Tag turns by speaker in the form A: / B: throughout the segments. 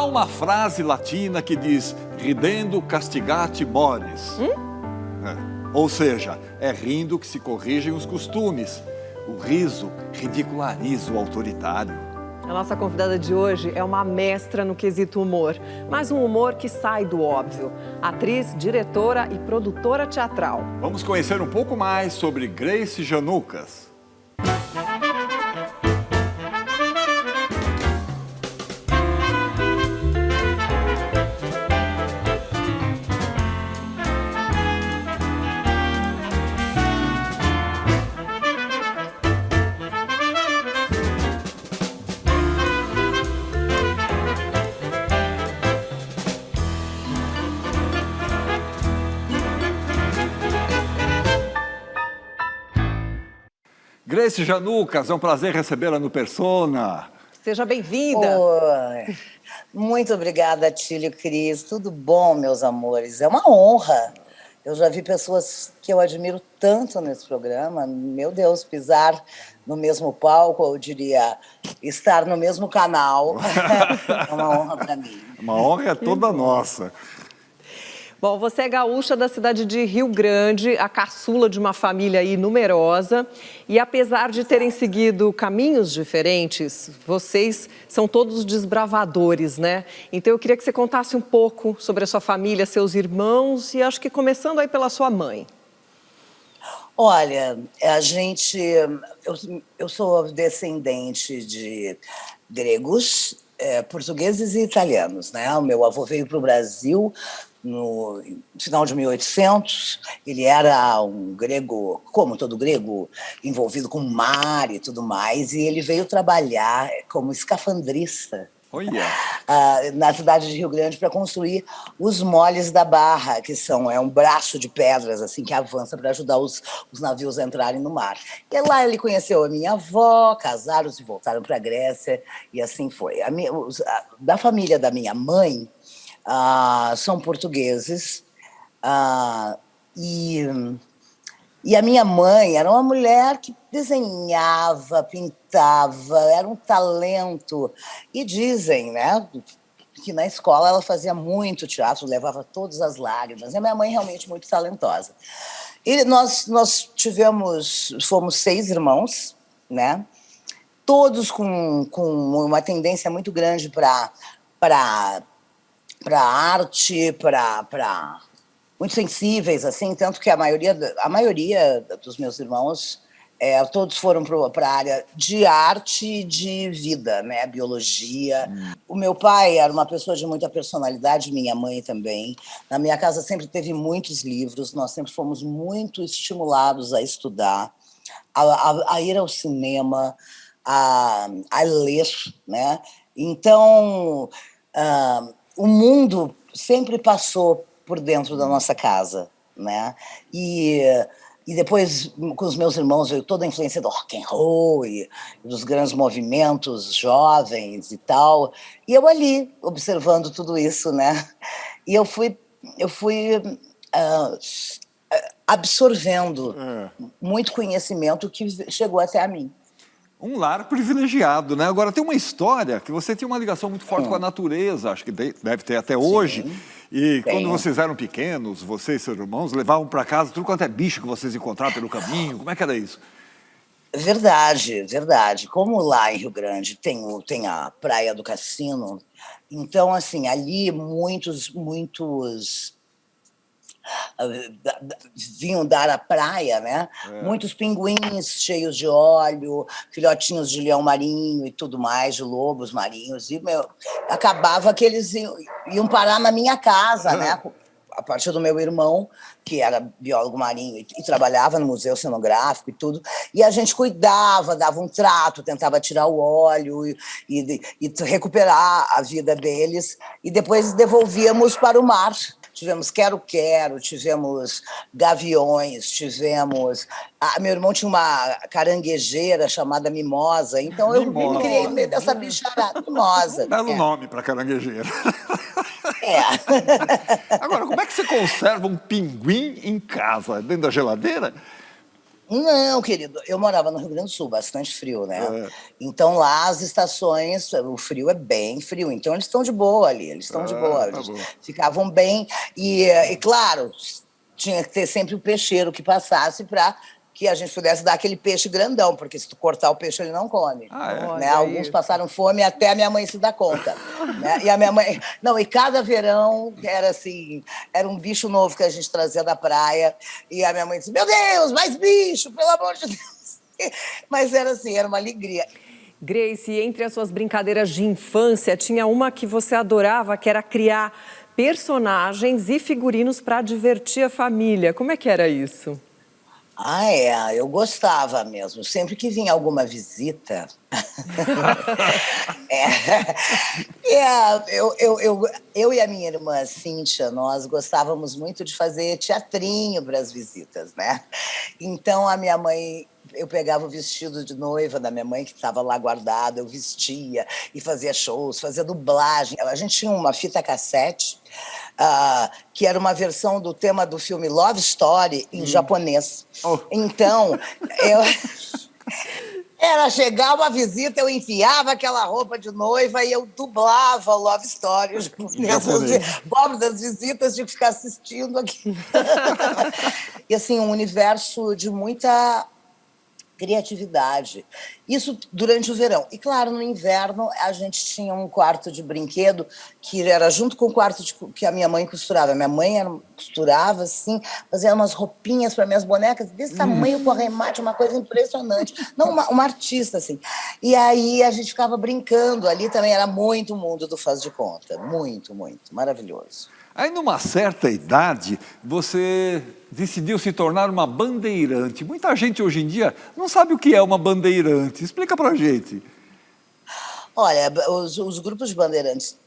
A: Há uma frase latina que diz, ridendo castigati mores. Ou seja, é rindo que se corrigem os costumes. O riso ridiculariza o autoritário.
B: A nossa convidada de hoje é uma mestra no quesito humor, mas um humor que sai do óbvio. Atriz, diretora e produtora teatral.
A: Vamos conhecer um pouco mais sobre Grace Janucas. Grace Janucas, é um prazer recebê-la no Persona.
B: Seja bem-vinda.
C: Oi. Muito obrigada, Tílio e Cris. Tudo bom, meus amores? É uma honra. Eu já vi pessoas que eu admiro tanto nesse programa. Meu Deus, pisar no mesmo palco, eu diria, estar no mesmo canal. É uma honra para mim.
A: Uma honra é toda nossa.
B: Bom, você é gaúcha da cidade de Rio Grande, a caçula de uma família aí numerosa. E apesar de terem seguido caminhos diferentes, vocês são todos desbravadores, né? Então eu queria que você contasse um pouco sobre a sua família, seus irmãos e acho que começando aí pela sua mãe.
C: Olha, eu sou descendente de gregos, portugueses e italianos, né? O meu avô veio para o Brasil no final de 1800, ele era um grego, como todo grego, envolvido com mar e tudo mais, e ele veio trabalhar como escafandrista na cidade de Rio Grande para construir os moles da Barra, que é um braço de pedras assim que avança para ajudar os navios a entrarem no mar. E lá ele conheceu a minha avó, casaram-se e voltaram para a Grécia, e assim foi. Da família da minha mãe, são portugueses, e a minha mãe era uma mulher que desenhava, pintava, era um talento. E dizem, né, que na escola ela fazia muito teatro, levava todas as lágrimas. E a minha mãe realmente muito talentosa. E nós fomos 6 irmãos, né, todos com uma tendência muito grande para arte, muito sensíveis, assim, tanto que a maioria dos meus irmãos, todos foram para a área de arte e de vida, né, biologia. O meu pai era uma pessoa de muita personalidade, minha mãe também. Na minha casa sempre teve muitos livros, nós sempre fomos muito estimulados a estudar, a ir ao cinema, a ler, né? Então, o mundo sempre passou por dentro da nossa casa, né? E depois, com os meus irmãos, veio toda a influência do rock and roll e dos grandes movimentos jovens e tal. E eu ali, observando tudo isso, né? E eu fui absorvendo muito conhecimento que chegou até a mim.
A: Um lar privilegiado, né? Agora, tem uma história que você tinha uma ligação muito forte com a natureza, acho que deve ter até hoje. E quando vocês eram pequenos, você e seus irmãos levavam para casa tudo quanto é bicho que vocês encontraram pelo caminho. Como é que era isso?
C: Verdade, verdade. Como lá em Rio Grande tem a Praia do Cassino, então, assim, ali muitos vinham dar à praia, né? Muitos pinguins cheios de óleo, filhotinhos de leão marinho e tudo mais, de lobos marinhos. E acabava que eles iam parar na minha casa, né? A partir do meu irmão, que era biólogo marinho e trabalhava no museu cenográfico e tudo, e a gente cuidava, dava um trato, tentava tirar o óleo e recuperar a vida deles, e depois devolvíamos para o mar. Tivemos quero-quero, tivemos gaviões, tivemos... meu irmão tinha uma caranguejeira chamada Mimosa, então eu me criei no meio dessa bicharada. Mimosa.
A: Belo nome para caranguejeira.
C: É.
A: Agora, como é que você conserva um pinguim em casa? Dentro da geladeira?
C: Não, querido, eu morava no Rio Grande do Sul, bastante frio, né?
A: É.
C: Então lá as estações, o frio é bem frio, então eles estão de boa ali, eles estão de boa,
A: Tá
C: eles
A: bom.
C: ficavam bem. E claro, tinha que ter sempre o peixeiro que passasse para que a gente pudesse dar aquele peixe grandão, porque se tu cortar o peixe ele não come.
A: Ah, é?
C: Né?
B: Olha
C: Alguns
B: isso.
C: passaram fome até a minha mãe se dar conta. Né? E a minha mãe. Não, e cada verão era assim, era um bicho novo que a gente trazia da praia. E a minha mãe disse: Meu Deus, mais bicho, pelo amor de Deus. Mas era assim, era uma alegria.
B: Grace, entre as suas brincadeiras de infância, tinha uma que você adorava, que era criar personagens e figurinos para divertir a família. Como é que era isso?
C: Ah, é, eu gostava mesmo. Sempre que vinha alguma visita. Eu e a minha irmã Cíntia, nós gostávamos muito de fazer teatrinho para as visitas, né? Então a minha mãe. Eu pegava o vestido de noiva da minha mãe, que estava lá guardado, eu vestia e fazia shows, fazia dublagem. A gente tinha uma fita cassete, que era uma versão do tema do filme Love Story em japonês.
A: Oh.
C: Então, chegar uma visita, eu enfiava aquela roupa de noiva e eu dublava o Love Story. Os pobres das visitas tinham que ficar assistindo aqui. E assim, um universo de muita criatividade. Isso durante o verão. E, claro, no inverno, a gente tinha um quarto de brinquedo que era junto com o quarto que a minha mãe costurava. Minha mãe costurava, assim, fazia umas roupinhas para minhas bonecas desse tamanho, com arremate, uma coisa impressionante. Não, uma artista, assim. E aí a gente ficava brincando. Ali também era muito mundo do faz de conta. Muito, muito. Maravilhoso.
A: Aí, numa certa idade, você decidiu se tornar uma bandeirante. Muita gente hoje em dia não sabe o que é uma bandeirante. Explica pra gente.
C: Olha, os grupos de bandeirantes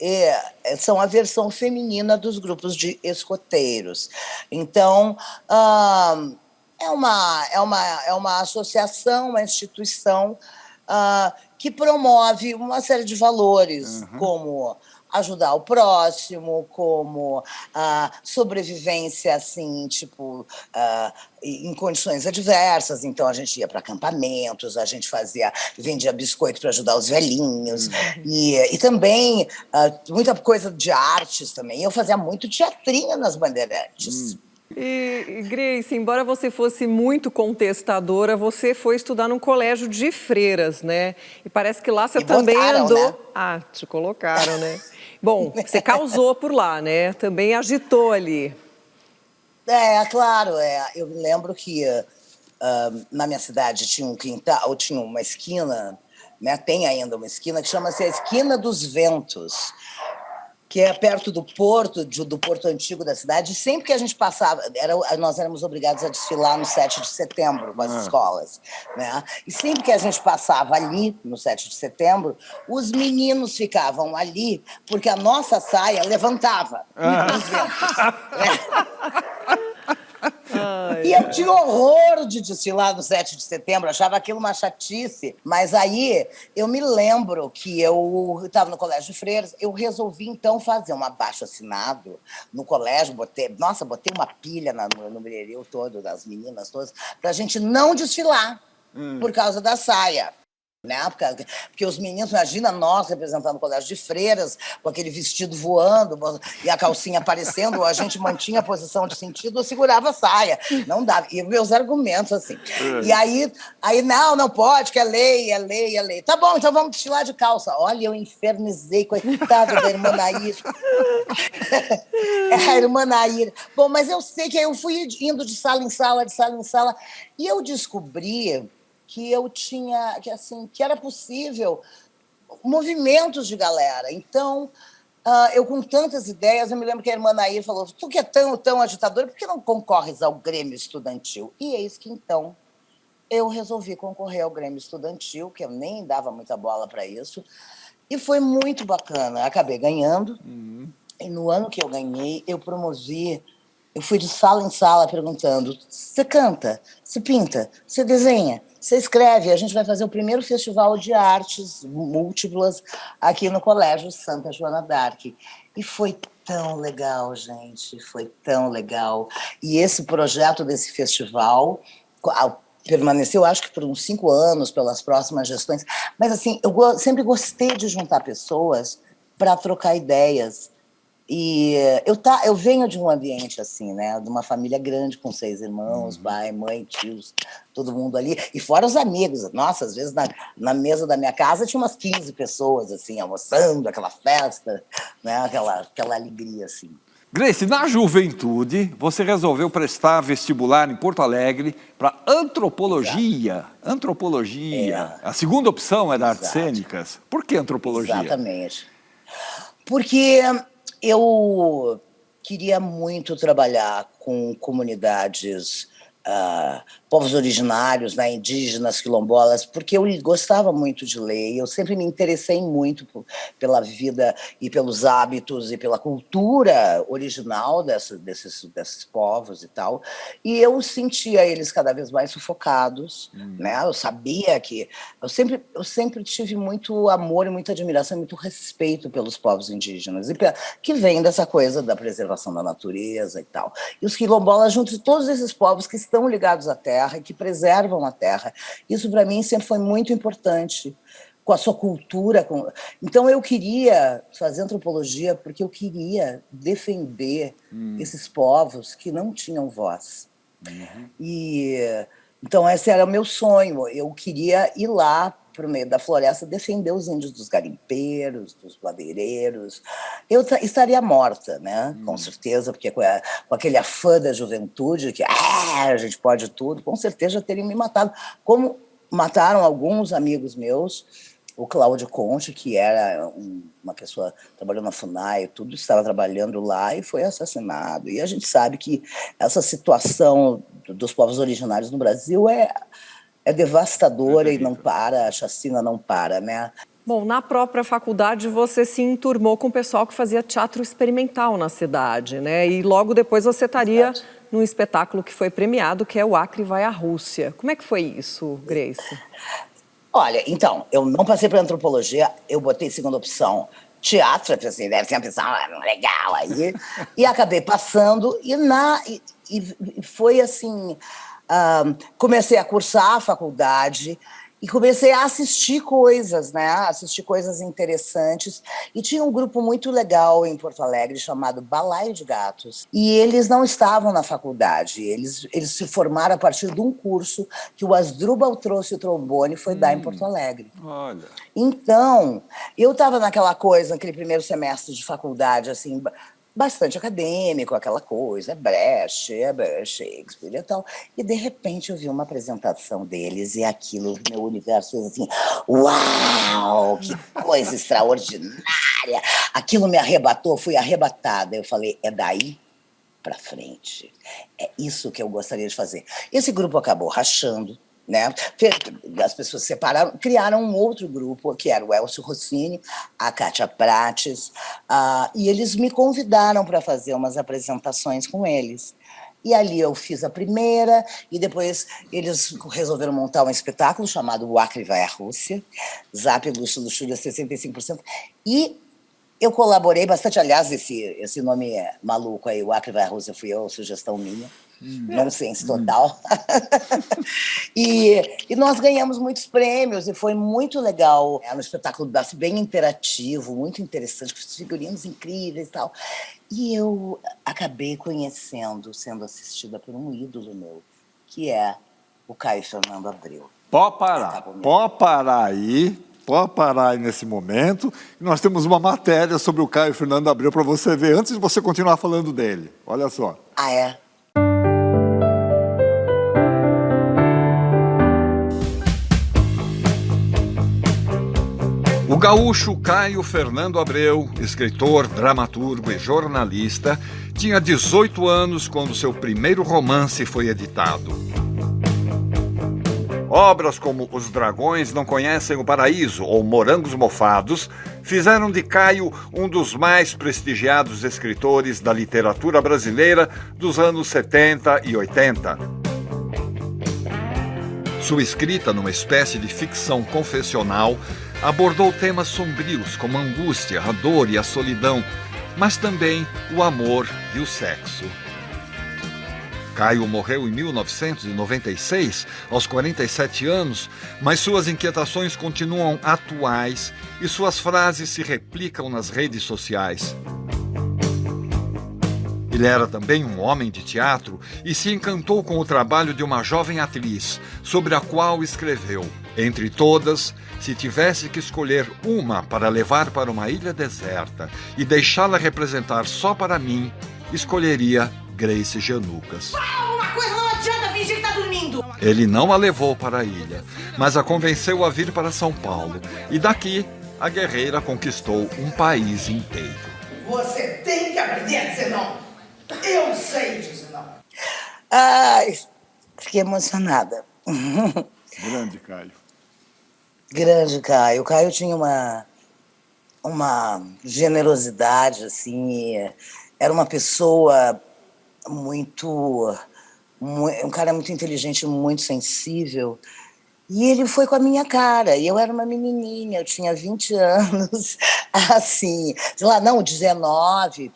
C: são a versão feminina dos grupos de escoteiros. Então, é uma associação, uma instituição que promove uma série de valores, como ajudar o próximo, como sobrevivência, assim, tipo, em condições adversas. Então, a gente ia para acampamentos, a gente vendia biscoito para ajudar os velhinhos, e também muita coisa de artes também. Eu fazia muito teatrinho nas bandeirantes.
B: E Grace, embora você fosse muito contestadora, você foi estudar num colégio de freiras, né? E parece que lá você também andou...
C: Né?
B: Ah, te colocaram, né? Bom, você causou por lá, né? Também agitou ali.
C: Claro. Eu me lembro que na minha cidade tinha um quintal, tinha uma esquina, né? Tem ainda uma esquina que chama-se a Esquina dos Ventos, que é perto do porto antigo da cidade. E sempre que a gente passava, nós éramos obrigados a desfilar no 7 de setembro com as escolas. Né? E sempre que a gente passava ali, no 7 de setembro, os meninos ficavam ali, porque a nossa saia levantava nos ventos. Né? E eu tinha horror de desfilar no 7 de setembro, achava aquilo uma chatice. Mas aí eu me lembro que eu estava no colégio de freiras, eu resolvi então fazer um abaixo-assinado no colégio, botei uma pilha no brereu todo, das meninas todas, para a gente não desfilar por causa da saia. Né? Porque os meninos, imagina nós representando o colégio de freiras, com aquele vestido voando e a calcinha aparecendo, a gente mantinha a posição de sentido, eu segurava a saia. Não dava. E meus argumentos, assim. E aí não pode, que é lei. Tá bom, então vamos desfilar de calça. Olha, eu infernizei, coitada da irmã Nair. A irmã Nair. Bom, mas eu sei que eu fui indo de sala em sala, e eu descobri que eu tinha, que era possível movimentos de galera. Então, eu com tantas ideias, eu me lembro que a irmã Nair falou: tu que é tão agitadora, por que não concorres ao Grêmio Estudantil? E eis que, então, eu resolvi concorrer ao Grêmio Estudantil, que eu nem dava muita bola para isso, e foi muito bacana. Acabei ganhando, e no ano que eu ganhei, eu fui de sala em sala perguntando: você canta, você pinta, você desenha, você escreve? A gente vai fazer o primeiro festival de artes múltiplas aqui no Colégio Santa Joana d'Arc. E foi tão legal, gente, foi tão legal. E esse projeto desse festival permaneceu, acho que por uns 5 anos, pelas próximas gestões. Mas, assim, eu sempre gostei de juntar pessoas para trocar ideias. E eu venho de um ambiente assim, né? De uma família grande, com 6 irmãos, pai, mãe, tios, todo mundo ali. E fora os amigos. Nossa, às vezes na mesa da minha casa tinha umas 15 pessoas, assim, almoçando, aquela festa, né? Aquela alegria, assim.
A: Grace, na juventude, você resolveu prestar vestibular em Porto Alegre para antropologia. Antropologia. A segunda opção era artes cênicas. Por que antropologia?
C: Exatamente. Porque eu queria muito trabalhar com comunidades, povos originários, né, indígenas, quilombolas, porque eu gostava muito de ler e eu sempre me interessei muito pela vida e pelos hábitos e pela cultura original desses povos e tal. E eu sentia eles cada vez mais sufocados, né? Eu sabia que... Eu sempre tive muito amor e muita admiração e muito respeito pelos povos indígenas, que vem dessa coisa da preservação da natureza e tal. E os quilombolas, junto de todos esses povos que estão ligados à terra e que preservam a terra. Isso, para mim, sempre foi muito importante, com a sua cultura. Então, eu queria fazer antropologia porque eu queria defender esses povos que não tinham voz. Então, esse era o meu sonho. Eu queria ir lá para o meio da floresta defender os índios dos garimpeiros, dos madeireiros. Eu estaria morta, né? Com certeza, porque com aquele afã da juventude, que a gente pode tudo, com certeza já teriam me matado. Como mataram alguns amigos meus, o Cláudio Conte, que era uma pessoa que trabalhou na FUNAI, tudo, estava trabalhando lá e foi assassinado. E a gente sabe que essa situação dos povos originários no Brasil é devastadora e não para, a chacina não para, né?
B: Bom, na própria faculdade você se enturmou com o pessoal que fazia teatro experimental na cidade, né? E logo depois você estaria num espetáculo que foi premiado, que é O Acre Vai à Rússia. Como é que foi isso, Grace?
C: Olha, então, eu não passei para antropologia, eu botei segunda opção teatro, assim, deve ser uma opção legal aí, e acabei passando, e foi assim... comecei a cursar a faculdade e comecei a assistir coisas, né? Assistir coisas interessantes. E tinha um grupo muito legal em Porto Alegre chamado Balaio de Gatos. E eles não estavam na faculdade. Eles se formaram a partir de um curso que o Asdrubal trouxe o trombone e foi dar em Porto Alegre.
A: Olha.
C: Então, eu estava naquela coisa, naquele primeiro semestre de faculdade, assim... bastante acadêmico, aquela coisa, Brecht, Shakespeare e tal. E, de repente, eu vi uma apresentação deles e aquilo, meu universo fez assim, uau, que coisa extraordinária! Aquilo me arrebatou, fui arrebatada. Eu falei, é daí para frente. É isso que eu gostaria de fazer. Esse grupo acabou rachando, né? As pessoas se separaram, criaram um outro grupo, que era o Elcio Rossini, a Kátia Prates, e eles me convidaram para fazer umas apresentações com eles. E ali eu fiz a primeira, e depois eles resolveram montar um espetáculo chamado O Acre Vai à Rússia, Zap Luxo Luxúria 65%, e eu colaborei bastante, aliás, esse nome maluco aí, O Acre Vai à Rússia, fui eu, sugestão minha. Nonsense total. E nós ganhamos muitos prêmios e foi muito legal. Era um espetáculo bem interativo, muito interessante, com figurinos incríveis e tal. E eu acabei conhecendo, sendo assistida por um ídolo meu, que é o Caio Fernando Abreu.
A: Pode parar aí nesse momento. Nós temos uma matéria sobre o Caio Fernando Abreu para você ver, antes de você continuar falando dele. Olha só.
C: Ah, é?
A: O gaúcho Caio Fernando Abreu, escritor, dramaturgo e jornalista, tinha 18 anos quando seu primeiro romance foi editado. Obras como Os Dragões Não Conhecem o Paraíso ou Morangos Mofados fizeram de Caio um dos mais prestigiados escritores da literatura brasileira dos anos 70 e 80. Sua escrita, numa espécie de ficção confessional, abordou temas sombrios como a angústia, a dor e a solidão, mas também o amor e o sexo. Caio morreu em 1996, aos 47 anos, mas suas inquietações continuam atuais e suas frases se replicam nas redes sociais. Ele era também um homem de teatro e se encantou com o trabalho de uma jovem atriz, sobre a qual escreveu: entre todas, se tivesse que escolher uma para levar para uma ilha deserta e deixá-la representar só para mim, escolheria Grace Janucas.
D: Uma coisa, não adianta fingir que tá dormindo.
A: Ele não a levou para a ilha, mas a convenceu a vir para São Paulo. E daqui, a guerreira conquistou um país inteiro.
D: Você tem que aprender a dizer não. Eu sei dizer não.
C: Ai, fiquei emocionada.
A: Grande Caio.
C: Grande Caio. O Caio tinha uma generosidade, assim, era uma pessoa um cara muito inteligente, muito sensível. E ele foi com a minha cara. E eu era uma menininha, eu tinha 20 anos, assim, sei lá, não, 19.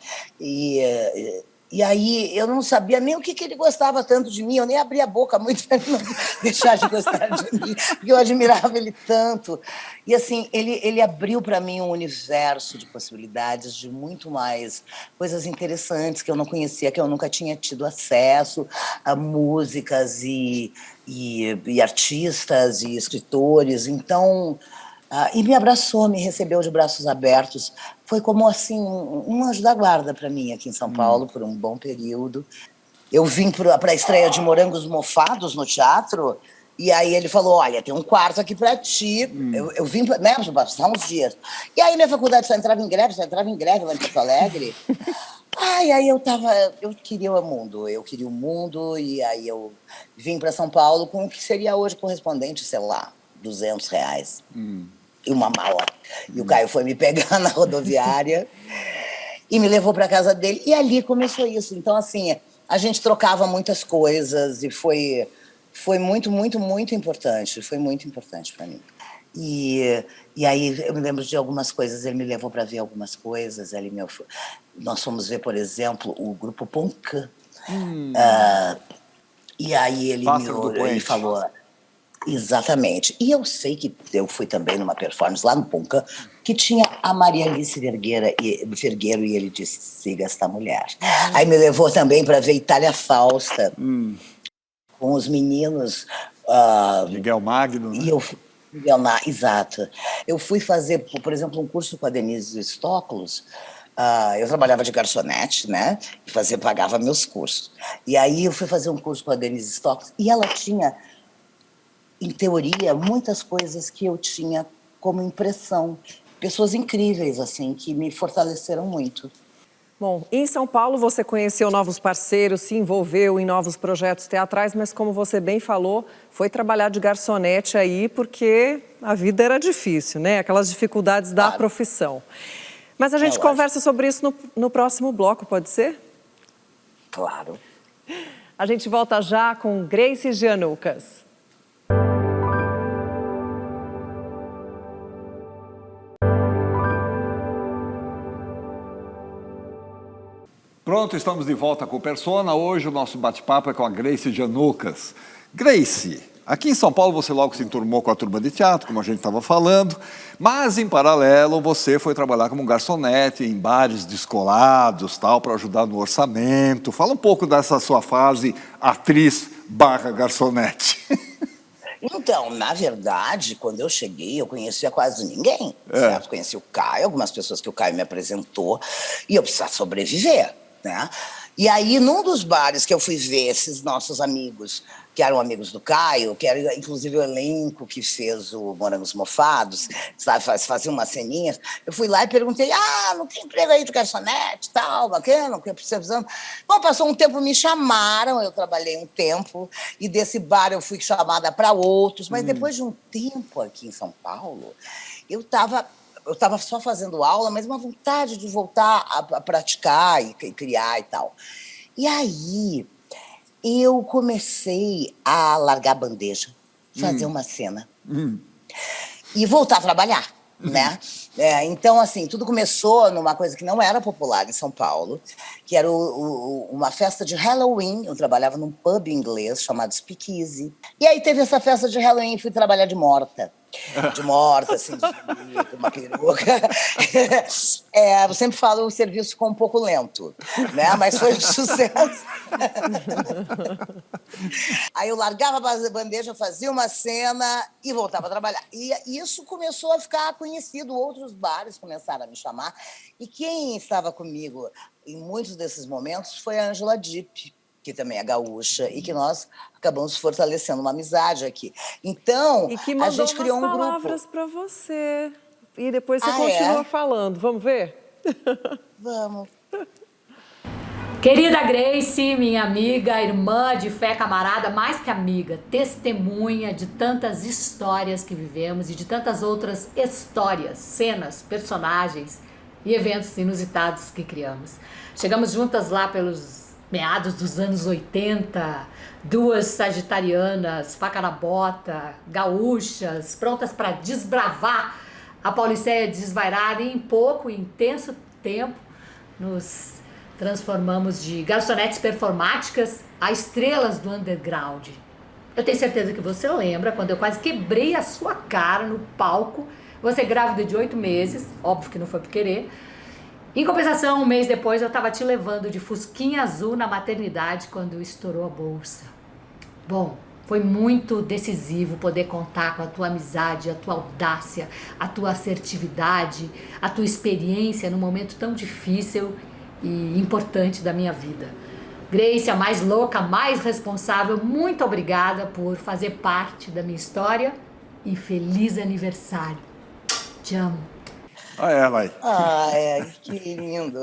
C: E aí eu não sabia nem o que ele gostava tanto de mim, eu nem abria a boca muito para não deixar de gostar de mim, porque eu admirava ele tanto. E assim, ele abriu para mim um universo de possibilidades, de muito mais coisas interessantes que eu não conhecia, que eu nunca tinha tido acesso, a músicas e artistas e escritores. Então, e me abraçou, me recebeu de braços abertos. Foi como assim um anjo da guarda para mim aqui em São Paulo por um bom período. Eu vim para a estreia de Morangos Mofados no teatro e aí ele falou: olha, tem um quarto aqui para ti. Eu vim para passar uns dias. E aí minha faculdade só entrava em greve lá em Porto Alegre. Aí eu queria o mundo e aí eu vim para São Paulo com o que seria hoje correspondente, sei lá, R$200. E uma mala. E o Caio foi me pegar na rodoviária e me levou para casa dele. E ali começou isso. Então, assim, a gente trocava muitas coisas e foi muito, muito, muito importante. Foi muito importante para mim. E aí eu me lembro de algumas coisas. Ele me levou para ver algumas coisas. Nós fomos ver, por exemplo, o grupo Poncã. E aí ele me falou... Exatamente. E eu sei que eu fui também numa performance lá no Poncã, que tinha a Maria Alice Vergueiro e ele disse: siga esta mulher. Aí me levou também para ver Itália Fausta, com os meninos.
A: Miguel Magno, né?
C: Exato. Eu fui fazer, por exemplo, um curso com a Denise Stoklos. Eu trabalhava de garçonete, né? E pagava meus cursos. E aí eu fui fazer um curso com a Denise Stoklos e ela tinha, em teoria, muitas coisas que eu tinha como impressão. Pessoas incríveis, assim, que me fortaleceram muito.
B: Bom, em São Paulo você conheceu novos parceiros, se envolveu em novos projetos teatrais, mas como você bem falou, foi trabalhar de garçonete aí porque a vida era difícil, né? Aquelas dificuldades da profissão. Mas a gente conversa sobre isso no próximo bloco, pode ser?
C: Claro.
B: A gente volta já com Grace Janucas.
A: Pronto, estamos de volta com o Persona. Hoje o nosso bate-papo é com a Grace Janucas. Grace, aqui em São Paulo você logo se enturmou com a turma de teatro, como a gente estava falando, mas em paralelo você foi trabalhar como garçonete em bares descolados, tal, para ajudar no orçamento. Fala um pouco dessa sua fase atriz/garçonete.
C: Então, na verdade, quando eu cheguei, eu conhecia quase ninguém, certo? Conheci o Caio, algumas pessoas que o Caio me apresentou, e eu precisava sobreviver, né? E aí, num dos bares que eu fui ver esses nossos amigos, que eram amigos do Caio, que era inclusive o elenco que fez o Morangos Mofados, sabe, fazia umas ceninhas, eu fui lá e perguntei: não tem emprego aí de garçonete, tal, bacana, o que eu precisando? Bom, passou um tempo, me chamaram, eu trabalhei um tempo, e desse bar eu fui chamada para outros, mas depois de um tempo aqui em São Paulo, eu estava só fazendo aula, mas uma vontade de voltar a praticar e criar e tal. E aí eu comecei a largar a bandeja, fazer uma cena e voltar a trabalhar. né? Então, assim, tudo começou numa coisa que não era popular em São Paulo, que era uma festa de Halloween. Eu trabalhava num pub inglês chamado Speakeasy. E aí teve essa festa de Halloween e fui trabalhar de morta. De morta, assim, de uma peruca. Eu sempre falo, o serviço ficou um pouco lento, né? Mas foi um sucesso. Aí eu largava a bandeja, fazia uma cena e voltava a trabalhar. E isso começou a ficar conhecido, outros bares começaram a me chamar. E quem estava comigo em muitos desses momentos foi a Angela Dipp, que também é gaúcha, e que nós acabamos fortalecendo uma amizade aqui. Então,
B: E que
C: a
B: mandou
C: gente criou um
B: umas
C: grupo.
B: palavras para você. E depois você continua falando. Vamos ver?
C: Vamos.
E: Querida Grace, minha amiga, irmã de fé, camarada, mais que amiga, testemunha de tantas histórias que vivemos e de tantas outras histórias, cenas, personagens e eventos inusitados que criamos. Chegamos juntas lá pelos meados dos anos 80, duas sagitarianas, faca na bota, gaúchas, prontas para desbravar a Pauliceia desvairada, e em pouco, intenso tempo, nos transformamos de garçonetes performáticas a estrelas do underground. Eu tenho certeza que você lembra quando eu quase quebrei a sua cara no palco, você grávida de 8 meses, óbvio que não foi por querer. Em compensação, um mês depois, eu estava te levando de fusquinha azul na maternidade quando estourou a bolsa. Bom, foi muito decisivo poder contar com a tua amizade, a tua audácia, a tua assertividade, a tua experiência num momento tão difícil e importante da minha vida. Grace, a mais louca, mais responsável, muito obrigada por fazer parte da minha história e feliz aniversário. Te amo.
A: Ela aí.
C: Que lindo.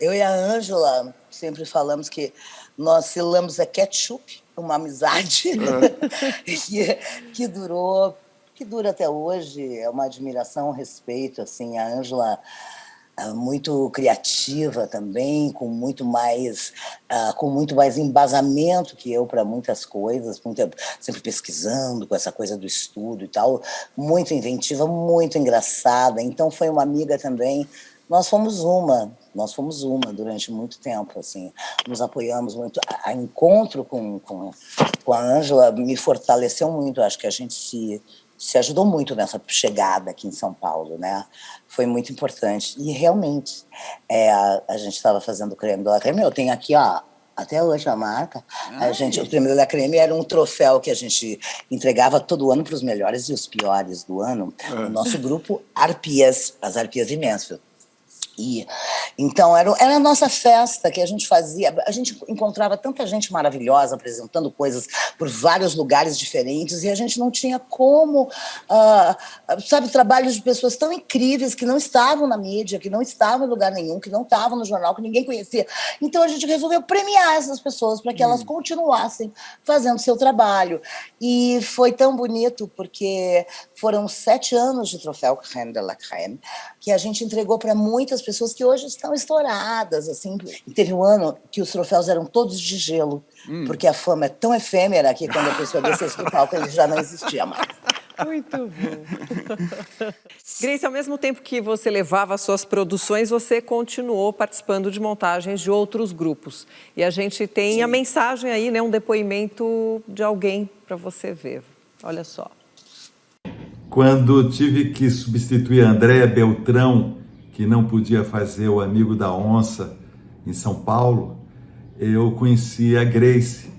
C: Eu e a Ângela sempre falamos que nós selamos a ketchup, uma amizade que dura até hoje. É uma admiração, um respeito. Assim, a Ângela muito criativa também, com muito mais embasamento que eu para muitas coisas, sempre pesquisando com essa coisa do estudo e tal, muito inventiva, muito engraçada. Então foi uma amiga também. Nós fomos uma durante muito tempo, assim, nos apoiamos muito. A encontro com a Ângela me fortaleceu muito. Acho que a gente se ajudou muito nessa chegada aqui em São Paulo, né? Foi muito importante. E realmente, a gente estava fazendo o creme de la creme. Eu tenho aqui, ó, até hoje a marca. O creme de la creme era um troféu que a gente entregava todo ano para os melhores e os piores do ano. O nosso grupo Arpias, as Arpias de Mansfield. Então, era a nossa festa que a gente fazia. A gente encontrava tanta gente maravilhosa apresentando coisas por vários lugares diferentes e a gente não tinha como, trabalhos de pessoas tão incríveis que não estavam na mídia, que não estavam em lugar nenhum, que não estavam no jornal, que ninguém conhecia. Então, a gente resolveu premiar essas pessoas para que elas continuassem fazendo seu trabalho. E foi tão bonito porque foram 7 anos de troféu Crème de la Crème que a gente entregou para muitas pessoas que hoje estão estouradas, assim. E teve um ano que os troféus eram todos de gelo, porque a fama é tão efêmera que quando a pessoa descesse do palco, ele já não existia mais.
B: Muito bom. Grace, ao mesmo tempo que você levava suas produções, você continuou participando de montagens de outros grupos. E a gente tem a mensagem aí, né, um depoimento de alguém para você ver. Olha só.
F: Quando tive que substituir a Andréa Beltrão, que não podia fazer o Amigo da Onça em São Paulo, eu conheci a Grace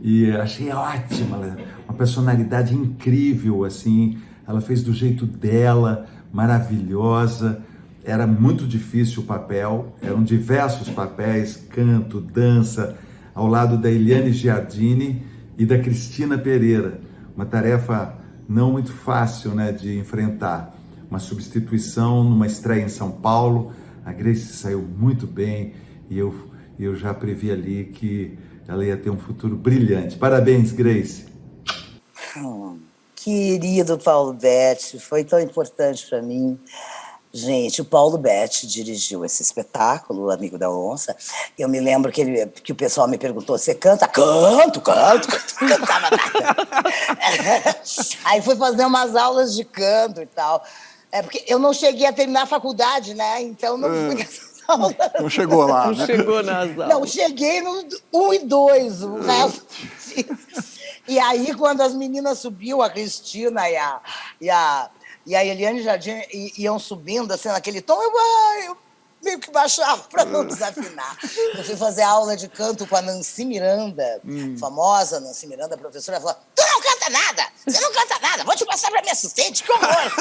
F: e achei ótima, uma personalidade incrível, assim, ela fez do jeito dela, maravilhosa, era muito difícil o papel, eram diversos papéis, canto, dança, ao lado da Eliane Giardini e da Cristina Pereira, uma tarefa não muito fácil, né, de enfrentar. Uma substituição numa estreia em São Paulo, a Grace saiu muito bem e eu já previ ali que ela ia ter um futuro brilhante. Parabéns, Grace.
C: Querido Paulo Betti, foi tão importante para mim. Gente, o Paulo Betti dirigiu esse espetáculo, O Amigo da Onça. Eu me lembro que o pessoal me perguntou, você canta? Canto, cantava nada. Aí fui fazer umas aulas de canto e tal. É porque eu não cheguei a terminar a faculdade, né? Então não fui nessas aulas.
A: Não chegou lá,
B: Não
A: né?
B: chegou nas aulas.
C: Não, cheguei no 1 e 2, o resto. E aí, quando as meninas subiam, a Cristina e a Eliane Jardim iam subindo, assim, naquele tom, eu meio que baixava para não desafinar. Eu fui fazer aula de canto com a Nancy Miranda, famosa Nancy Miranda, professora, ela falou: tu não canta nada, você não canta nada, vou te passar para minha assistente, que horror!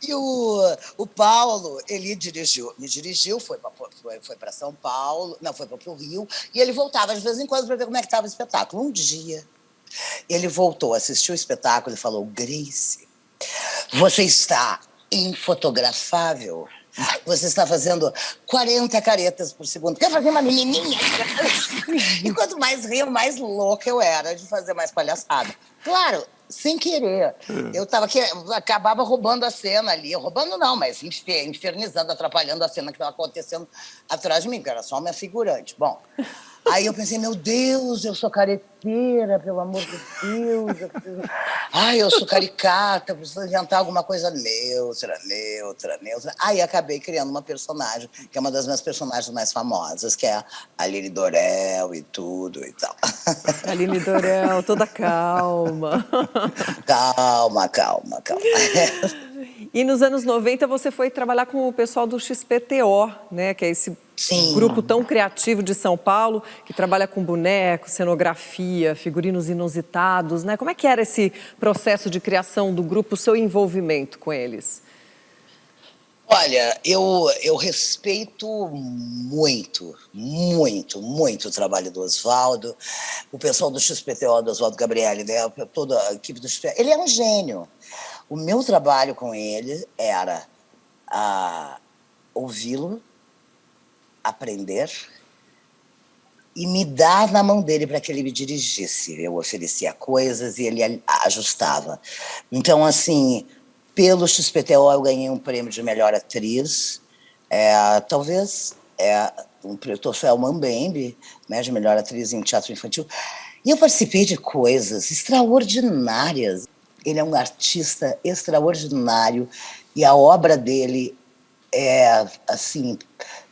C: E o Paulo, ele me dirigiu, foi para São Paulo, não, foi para o Rio, e ele voltava de vez em quando para ver como é que estava o espetáculo. Um dia, ele voltou, assistiu o espetáculo e falou: Grace, você está infotografável. Você está fazendo 40 caretas por segundo. Quer fazer uma menininha? E quanto mais rio, mais louca eu era de fazer mais palhaçada. Claro, sem querer. Eu acabava roubando a cena ali. Roubando não, mas infernizando, atrapalhando a cena que estava acontecendo atrás de mim, que era só uma figurante. Bom, aí eu pensei: meu Deus, eu sou careteira, pelo amor de Deus. Eu sou caricata, preciso inventar alguma coisa neutra. Aí acabei criando uma personagem, que é uma das minhas personagens mais famosas, que é a Aline Dorel e tudo e tal.
B: Aline Dorel, toda calma.
C: Calma.
B: E nos anos 90 você foi trabalhar com o pessoal do XPTO, né? Que é esse grupo tão criativo de São Paulo, que trabalha com boneco, cenografia, figurinos inusitados, né? Como é que era esse processo de criação do grupo, o seu envolvimento com eles?
C: Olha, eu respeito muito o trabalho do Oswaldo, o pessoal do XPTO, do Oswaldo Gabrielli, né? Toda a equipe do XPTO. Ele é um gênio. O meu trabalho com ele era ouvi-lo, aprender e me dar na mão dele para que ele me dirigisse. Eu oferecia coisas e ele ajustava. Então, assim, pelo XPTO eu ganhei um prêmio de melhor atriz, talvez um troféu Mambembe, né, de melhor atriz em teatro infantil. E eu participei de coisas extraordinárias. Ele é um artista extraordinário e a obra dele é, assim,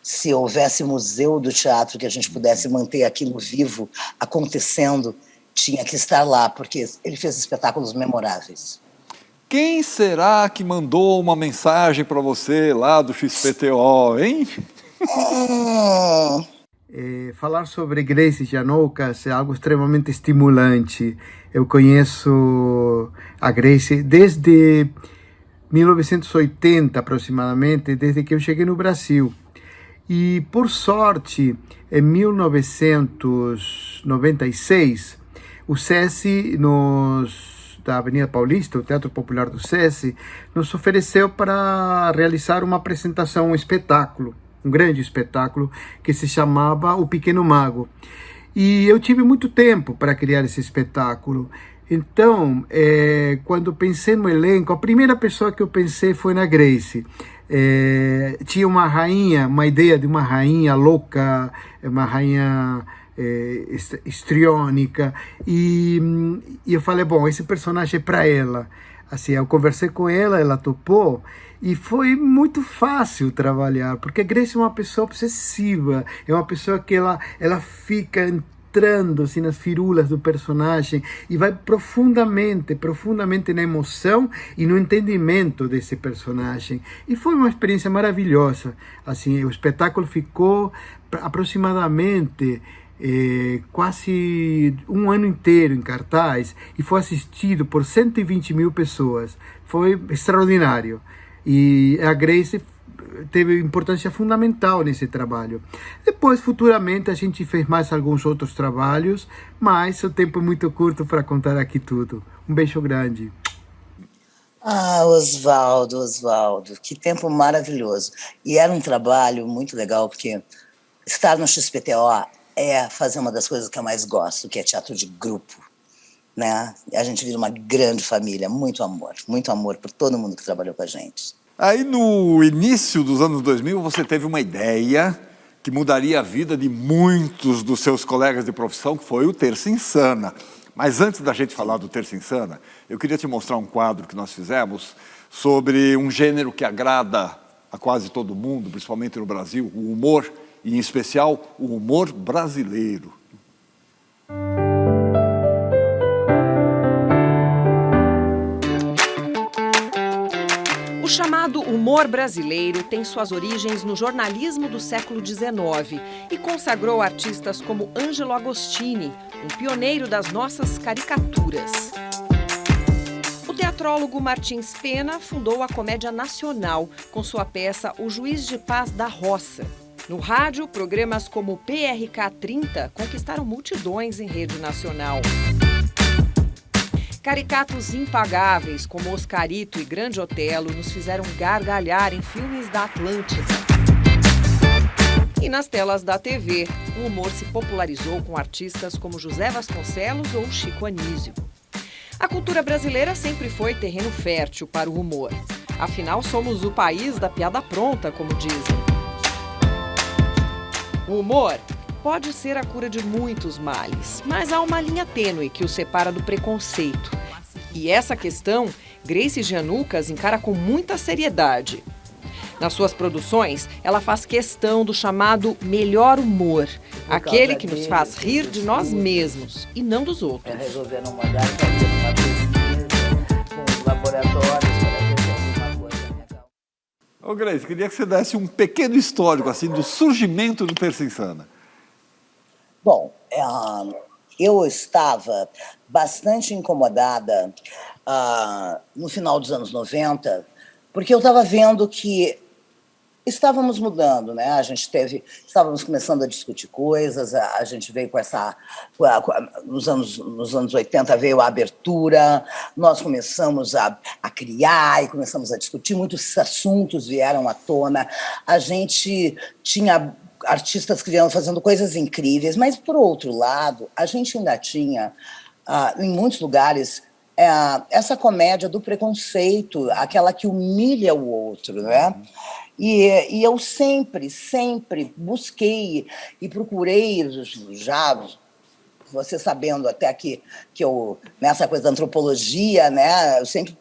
C: se houvesse museu do teatro que a gente pudesse manter aquilo vivo, acontecendo, tinha que estar lá, porque ele fez espetáculos memoráveis.
A: Quem será que mandou uma mensagem para você lá do XPTO, hein?
G: Falar sobre Grace Janoucas é algo extremamente estimulante. Eu conheço a Grace desde 1980, aproximadamente, desde que eu cheguei no Brasil. E, por sorte, em 1996, o SESI, da Avenida Paulista, o Teatro Popular do SESI, nos ofereceu para realizar uma apresentação, um espetáculo, um grande espetáculo, que se chamava O Pequeno Mago. E eu tive muito tempo para criar esse espetáculo. Então, quando pensei no elenco, a primeira pessoa que eu pensei foi na Grace. Tinha uma rainha, uma ideia de uma rainha louca, uma rainha histriônica, e eu falei: bom, esse personagem é para ela. Assim, eu conversei com ela, ela topou, e foi muito fácil trabalhar, porque a Grace é uma pessoa obsessiva, é uma pessoa que ela fica entrando assim, nas firulas do personagem e vai profundamente na emoção e no entendimento desse personagem. E foi uma experiência maravilhosa. Assim, o espetáculo ficou aproximadamente quase um ano inteiro em cartaz e foi assistido por 120 mil pessoas. Foi extraordinário. E a Grace teve importância fundamental nesse trabalho. Depois, futuramente, a gente fez mais alguns outros trabalhos, mas o tempo é muito curto para contar aqui tudo. Um beijo grande.
C: Oswaldo, que tempo maravilhoso. E era um trabalho muito legal, porque estar no XPTO é fazer uma das coisas que eu mais gosto, que é teatro de grupo, né? A gente vira uma grande família, muito amor por todo mundo que trabalhou com a gente.
A: Aí, no início dos anos 2000, você teve uma ideia que mudaria a vida de muitos dos seus colegas de profissão, que foi o Terça Insana. Mas antes da gente falar do Terça Insana, eu queria te mostrar um quadro que nós fizemos sobre um gênero que agrada a quase todo mundo, principalmente no Brasil, o humor, e em especial o humor brasileiro.
B: O chamado humor brasileiro tem suas origens no jornalismo do século XIX e consagrou artistas como Ângelo Agostini, um pioneiro das nossas caricaturas. O teatrólogo Martins Pena fundou a Comédia Nacional com sua peça O Juiz de Paz da Roça. No rádio, programas como PRK 30 conquistaram multidões em rede nacional. Caricatos impagáveis como Oscarito e Grande Otelo nos fizeram gargalhar em filmes da Atlântida. E nas telas da TV, o humor se popularizou com artistas como José Vasconcelos ou Chico Anísio. A cultura brasileira sempre foi terreno fértil para o humor. Afinal, somos o país da piada pronta, como dizem. O humor pode ser a cura de muitos males, mas há uma linha tênue que o separa do preconceito. E essa questão, Grace Janucas encara com muita seriedade. Nas suas produções, ela faz questão do chamado melhor humor, aquele que nos faz rir de nós mesmos e não dos outros.
C: Resolveram mandar fazer uma pesquisa com os laboratórios para ver alguma coisa legal.
A: Ô Grace, queria que você desse um pequeno histórico assim, do surgimento do Terça Insana.
C: Bom, eu estava bastante incomodada no final dos anos 90, porque eu estava vendo que estávamos mudando, né? Estávamos começando a discutir coisas, a gente veio com essa... Nos anos 80 veio a abertura, nós começamos a criar e começamos a discutir, muitos assuntos vieram à tona, a gente tinha artistas criando, fazendo coisas incríveis, mas, por outro lado, a gente ainda tinha, em muitos lugares, essa comédia do preconceito, aquela que humilha o outro, né? E eu sempre busquei e procurei, já você sabendo até que eu, nessa coisa da antropologia, né, eu sempre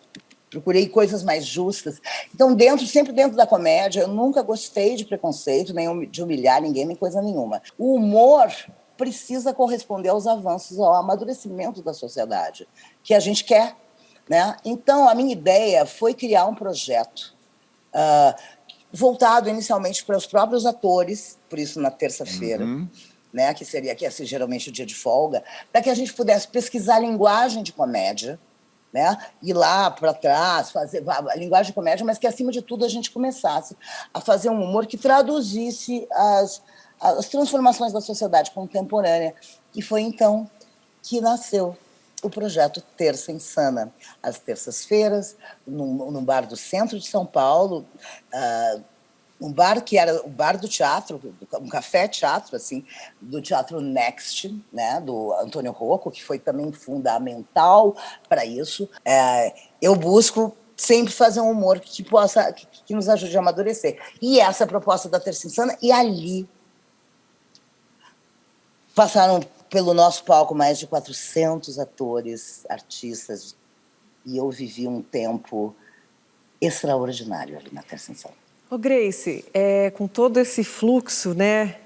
C: procurei coisas mais justas. Então, sempre dentro da comédia, eu nunca gostei de preconceito, nem de humilhar ninguém, nem coisa nenhuma. O humor precisa corresponder aos avanços, ao amadurecimento da sociedade, que a gente quer, né? Então, a minha ideia foi criar um projeto voltado inicialmente para os próprios atores, por isso na terça-feira, né, que ia ser geralmente o dia de folga, para que a gente pudesse pesquisar a linguagem de comédia, né, ir lá para trás, fazer a linguagem de comédia, mas que, acima de tudo, a gente começasse a fazer um humor que traduzisse as transformações da sociedade contemporânea. E foi, então, que nasceu o projeto Terça Insana. Às terças-feiras, num bar do centro de São Paulo, um bar que era o bar do teatro, um café-teatro, assim, do Teatro Next, né, do Antônio Rocco, que foi também fundamental para isso. Eu busco sempre fazer um humor que nos ajude a amadurecer. E essa é a proposta da Terça Insana, e ali passaram pelo nosso palco mais de 400 atores, artistas, e eu vivi um tempo extraordinário ali na Terça Insana.
B: Ô Grace, com todo esse fluxo, né,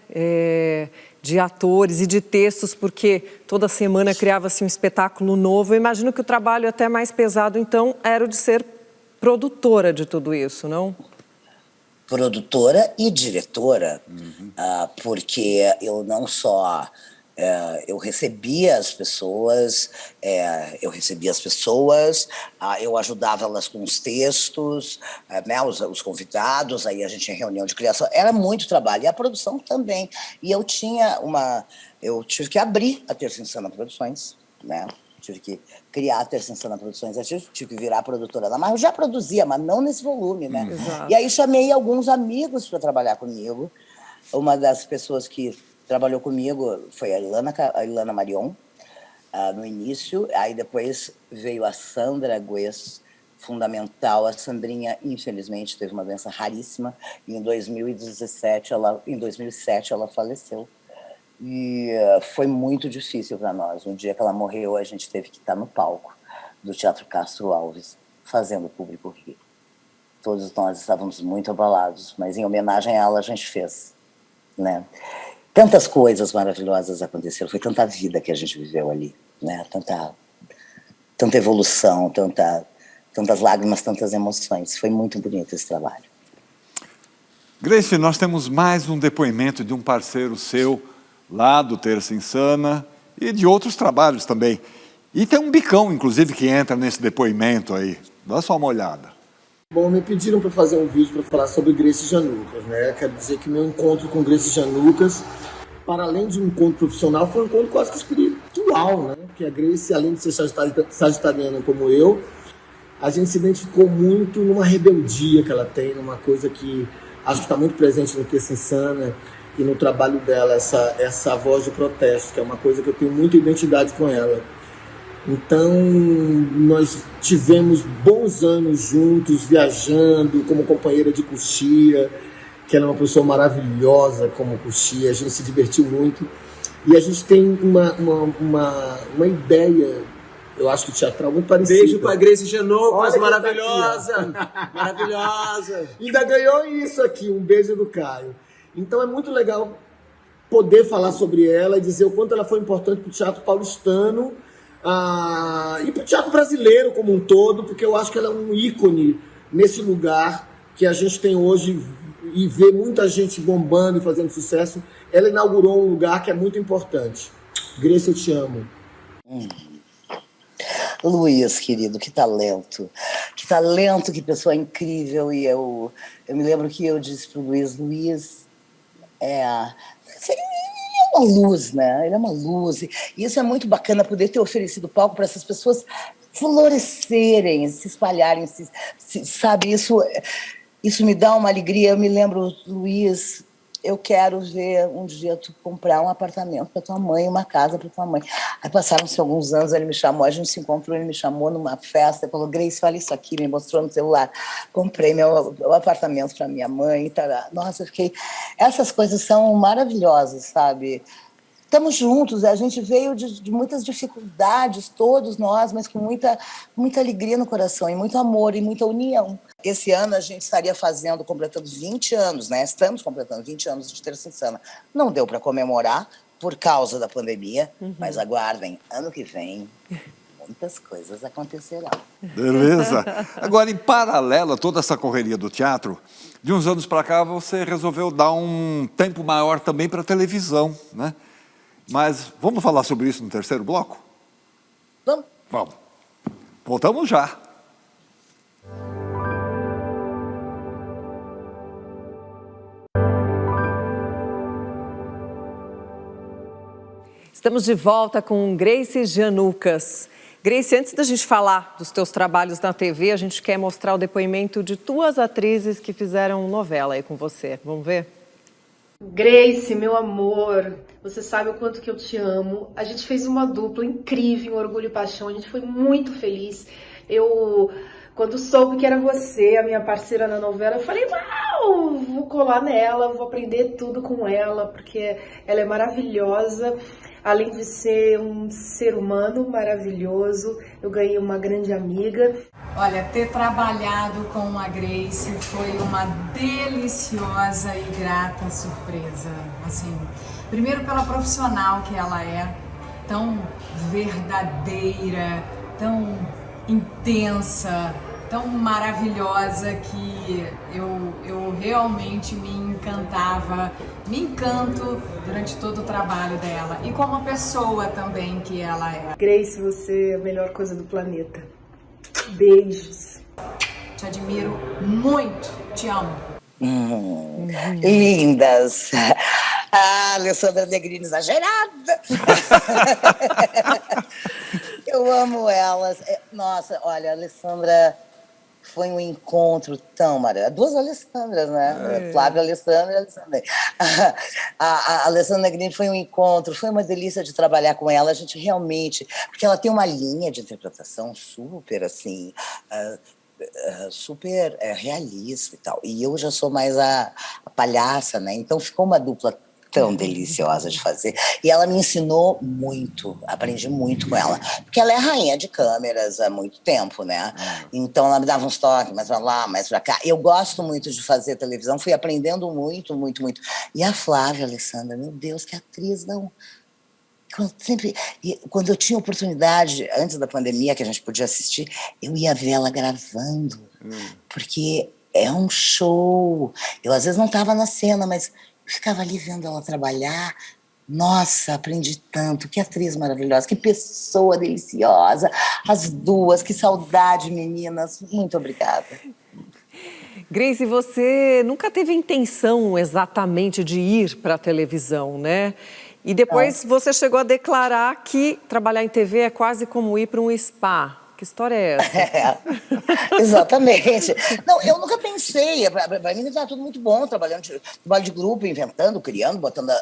B: de atores e de textos, porque toda semana criava-se um espetáculo novo, eu imagino que o trabalho até mais pesado, então, era o de ser produtora de tudo isso, não?
C: Produtora e diretora, porque eu não só... eu recebia as pessoas, eu ajudava elas com os textos, né, os convidados, aí a gente tinha reunião de criação, era muito trabalho, e a produção também. E eu tive que abrir a Terça Insana Produções, né? Tive que criar a Terça Insana Produções, tive que virar produtora da Marvel. Eu já produzia, mas não nesse volume, né?
B: Exato.
C: E aí chamei alguns amigos para trabalhar comigo. Uma das pessoas que trabalhou comigo foi a Ilana Marion, no início. Aí depois veio a Sandra Guez, fundamental. A Sandrinha, infelizmente, teve uma doença raríssima. E em 2007 ela faleceu. E foi muito difícil para nós. No dia que ela morreu, a gente teve que estar no palco do Teatro Castro Alves, fazendo o público rir. Todos nós estávamos muito abalados, mas em homenagem a ela a gente fez, né? Tantas coisas maravilhosas aconteceram, foi tanta vida que a gente viveu ali, né? Tanta evolução, tantas lágrimas, tantas emoções. Foi muito bonito esse trabalho.
A: Grace, nós temos mais um depoimento de um parceiro seu lá do Terça Insana e de outros trabalhos também. E tem um bicão, inclusive, que entra nesse depoimento aí. Dá só uma olhada.
H: Bom, me pediram para fazer um vídeo para falar sobre Grace Janucas, né? Quero dizer que meu encontro com Grace Janucas, para além de um encontro profissional, foi um encontro quase que espiritual, né? Porque a Grace, além de ser sagitariana como eu, a gente se identificou muito numa rebeldia que ela tem, numa coisa que acho que está muito presente no Terça Insana e no trabalho dela, essa voz de protesto, que é uma coisa que eu tenho muita identidade com ela. Então, nós tivemos bons anos juntos, viajando, como companheira de coxia, que ela é uma pessoa maravilhosa como coxia, a gente se divertiu muito. E a gente tem uma ideia, eu acho que teatral muito parecida.
I: Beijo pra Grace Janucas,
H: Olha
I: maravilhosa! Maravilhosa!
H: Ainda ganhou isso aqui, um beijo do Caio. Então é muito legal poder falar sobre ela e dizer o quanto ela foi importante para o teatro paulistano, e para o teatro brasileiro como um todo, porque eu acho que ela é um ícone nesse lugar que a gente tem hoje e vê muita gente bombando e fazendo sucesso. Ela inaugurou um lugar que é muito importante. Grace, eu te amo.
C: Luiz, querido, que talento, que pessoa incrível. E eu me lembro que eu disse para o Luiz, ele é uma luz, né? Ele é uma luz. E isso é muito bacana, poder ter oferecido palco para essas pessoas florescerem, se espalharem, sabe? Isso me dá uma alegria. Eu me lembro, Luiz, eu quero ver um dia tu comprar um apartamento para tua mãe, uma casa para tua mãe. Aí passaram-se alguns anos, ele me chamou, a gente se encontrou, ele me chamou numa festa, falou, Grace, olha isso aqui, me mostrou no celular. Comprei meu apartamento para minha mãe. Nossa, eu fiquei... Essas coisas são maravilhosas, sabe? Estamos juntos, a gente veio de muitas dificuldades, todos nós, mas com muita alegria no coração, e muito amor, e muita união. Esse ano a gente estaria completando 20 anos, né? Estamos completando 20 anos de Terça Insana. Não deu para comemorar por causa da pandemia, mas aguardem, ano que vem muitas coisas acontecerão.
A: Beleza. Agora, em paralelo a toda essa correria do teatro, de uns anos para cá você resolveu dar um tempo maior também para a televisão, né? Mas vamos falar sobre isso no terceiro bloco?
C: Vamos.
A: Vamos. Voltamos já.
B: Estamos de volta com Grace Janucas. Grace, antes da gente falar dos teus trabalhos na TV, a gente quer mostrar o depoimento de duas atrizes que fizeram novela aí com você. Vamos ver?
J: Grace, meu amor, você sabe o quanto que eu te amo. A gente fez uma dupla incrível em Orgulho e Paixão, a gente foi muito feliz. Quando soube que era você, a minha parceira na novela, eu falei, uau, vou colar nela, vou aprender tudo com ela, porque ela é maravilhosa. Além de ser um ser humano maravilhoso, eu ganhei uma grande amiga.
K: Olha, ter trabalhado com a Grace foi uma deliciosa e grata surpresa. Assim, primeiro pela profissional que ela é, tão verdadeira, tão intensa, tão maravilhosa que eu realmente me encanto durante todo o trabalho dela. E como pessoa também que ela é.
J: Grace, você é a melhor coisa do planeta. Beijos.
K: Te admiro muito, te amo.
C: Lindas. Alessandra Negrini exagerada. Eu amo elas. Nossa, olha, a Alessandra foi um encontro tão maravilhoso. Duas Alessandras, né? Flávia Alessandra e Alessandra. A Alessandra Negrini foi um encontro, foi uma delícia de trabalhar com ela. A gente realmente... Porque ela tem uma linha de interpretação super, assim... super realista e tal. E eu já sou mais a palhaça, né? Então ficou uma dupla tão deliciosa de fazer. E ela me ensinou muito, aprendi muito com ela. Porque ela é rainha de câmeras há muito tempo, né? Então ela me dava uns toques, mais pra lá, mais pra cá. Eu gosto muito de fazer televisão, fui aprendendo muito, muito, muito. E a Flávia Alessandra, meu Deus, que atriz, não... Quando eu tinha oportunidade, antes da pandemia, que a gente podia assistir, eu ia ver ela gravando. Porque é um show. Eu, às vezes, não estava na cena, mas eu ficava ali vendo ela trabalhar. Nossa, aprendi tanto. Que atriz maravilhosa, que pessoa deliciosa. As duas, que saudade, meninas. Muito obrigada.
B: Grace, você nunca teve intenção exatamente de ir para a televisão, né? E depois você chegou a declarar que trabalhar em TV é quase como ir para um spa. Que história é essa?
C: Exatamente. Não, eu nunca pensei. Para mim estava tudo muito bom, trabalho de grupo, inventando, criando, botando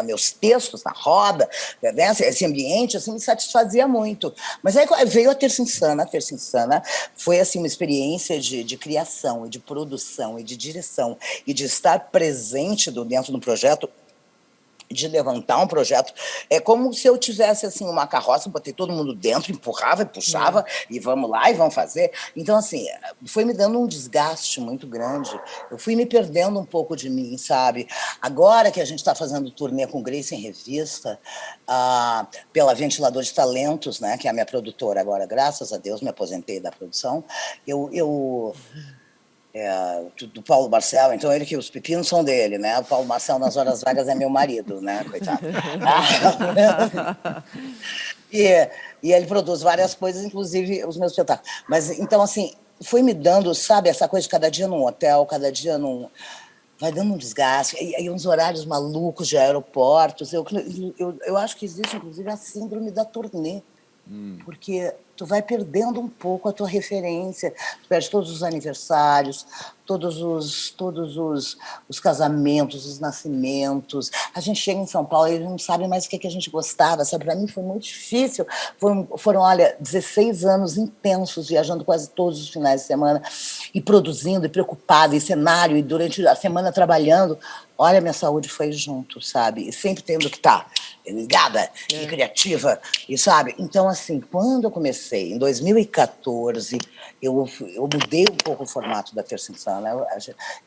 C: meus textos na roda, né? Esse ambiente assim, me satisfazia muito. Mas aí veio a Terça Insana. A Terça Insana foi assim, uma experiência de criação, e de produção, e de direção, e de estar presente dentro do projeto, de levantar um projeto. É como se eu tivesse assim uma carroça, botei todo mundo dentro, empurrava e puxava, e vamos lá, e vamos fazer. Então, assim, foi me dando um desgaste muito grande. Eu fui me perdendo um pouco de mim, sabe? Agora que a gente está fazendo turnê com Grace em Revista, pela Ventilador de Talentos, né, que é a minha produtora agora, graças a Deus, me aposentei da produção, do Paulo Marcel, então ele que os pepinos são dele, né? O Paulo Marcel nas horas vagas é meu marido, né? Coitado. E ele produz várias coisas, inclusive os meus espetáculos. Mas, então, assim, foi me dando, sabe, essa coisa de cada dia num hotel, cada dia num... Vai dando um desgaste, e uns horários malucos de aeroportos. Eu acho que existe, inclusive, a síndrome da turnê. Porque tu vai perdendo um pouco a tua referência, tu perde todos os aniversários, todos os casamentos, os nascimentos. A gente chega em São Paulo e não sabe mais o que a gente gostava, sabe? Para mim foi muito difícil. Foram, olha, 16 anos intensos, viajando quase todos os finais de semana, e produzindo, e preocupada, em cenário, e durante a semana trabalhando. Olha, minha saúde foi junto, sabe? E sempre tendo que estar ligada e criativa, e sabe? Então, assim, quando eu comecei, em 2014, eu mudei um pouco o formato da Terça Insana.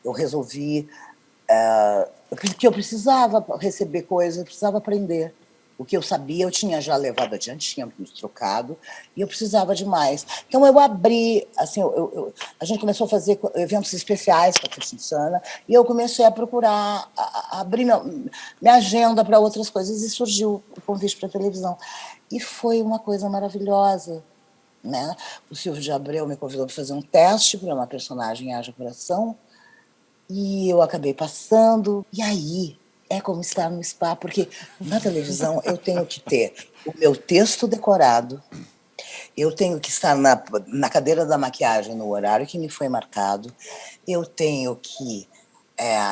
C: Eu resolvi que eu precisava receber coisas, eu precisava aprender. O que eu sabia, eu tinha já levado adiante, tinha nos trocado, e eu precisava de mais. Então, eu abri, assim, a gente começou a fazer eventos especiais para a Terça Insana, e eu comecei a procurar, abrir minha agenda para outras coisas, e surgiu o convite para a televisão. E foi uma coisa maravilhosa, né? O Silvio de Abreu me convidou para fazer um teste para uma personagem Haja Coração, e eu acabei passando, e aí... É como estar no spa, porque na televisão eu tenho que ter o meu texto decorado, eu tenho que estar na cadeira da maquiagem no horário que me foi marcado, eu tenho que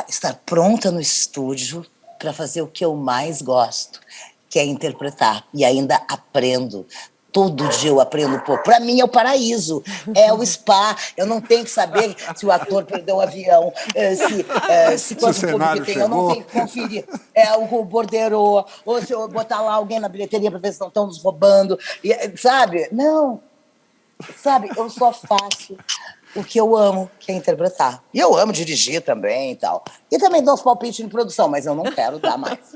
C: estar pronta no estúdio para fazer o que eu mais gosto, que é interpretar, e ainda aprendo. Todo dia eu aprendo um pouco. Para mim é o paraíso, é o spa. Eu não tenho que saber se o ator perdeu o avião, se quanto público tem. Eu não tenho que conferir o borderô, ou se eu botar lá alguém na bilheteria para ver se não estão nos roubando. Sabe? Não. Sabe? Eu só faço o que eu amo, que é interpretar. E eu amo dirigir também e tal. E também dou uns palpites em produção, mas eu não quero dar mais.